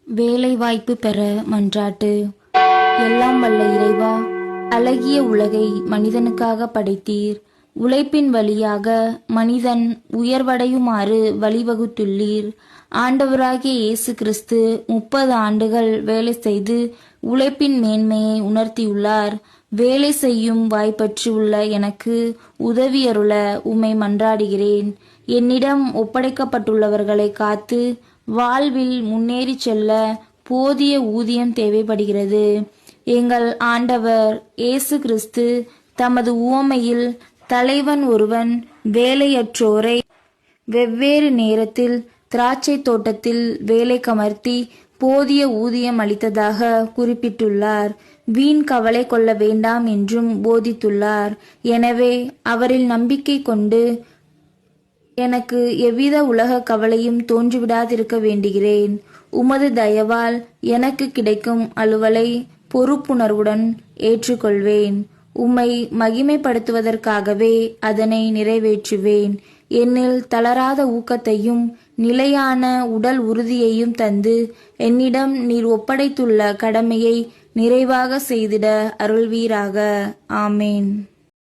வேலை வாய்ப்பு பெற மன்றாட்டு. எல்லாம் வல்ல இறைவா, அழகிய உலகை மனிதனுக்காக படைத்தீர். உழைப்பின் வழியாக மனிதன் உயர்வடையுமாறு வழிவகுத்துள்ளீர். ஆண்டவராகிய இயேசு கிறிஸ்து 30 ஆண்டுகள் வேலை செய்து உழைப்பின் மேன்மையை உணர்த்தியுள்ளார். வேலை செய்யும் வாய்ப்பற்று உள்ள எனக்கு உதவியருள உம்மை மன்றாடுகிறேன். என்னிடம் ஒப்படைக்கப்பட்டுள்ளவர்களை காத்து வாழ்வில் முன்னேறி செல்ல போதிய ஊதியம் தேவைப்படுகிறது. எங்கள் ஆண்டவர் இயேசு கிறிஸ்து தமது உவமையில் தலைவன் ஒருவன் வேலையற்றோரை வெவ்வேறு நேரத்தில் திராட்சை தோட்டத்தில் வேலை கமர்த்தி போதிய ஊதியம் அளித்ததாக குறிப்பிட்டுள்ளார். வீண் கவலை கொள்ள வேண்டாம் என்றும் போதித்துள்ளார். எனவே அவரில் நம்பிக்கை கொண்டு எனக்கு எவ்வித உலக கவலையும் தோன்றிவிடாதிருக்க வேண்டுகிறேன். உமது தயவால் எனக்கு கிடைக்கும் அலுவலை பொறுப்புணர்வுடன் ஏற்றுக்கொள்வேன். உம்மை மகிமைப்படுத்துவதற்காகவே அதனை நிறைவேற்றுவேன். என்னில் தளராத ஊக்கத்தையும் நிலையான உடல் உறுதியையும் தந்து என்னிடம் நீர் ஒப்படைத்துள்ள கடமையை நிறைவாக செய்திட அருள்வீராக. ஆமேன்.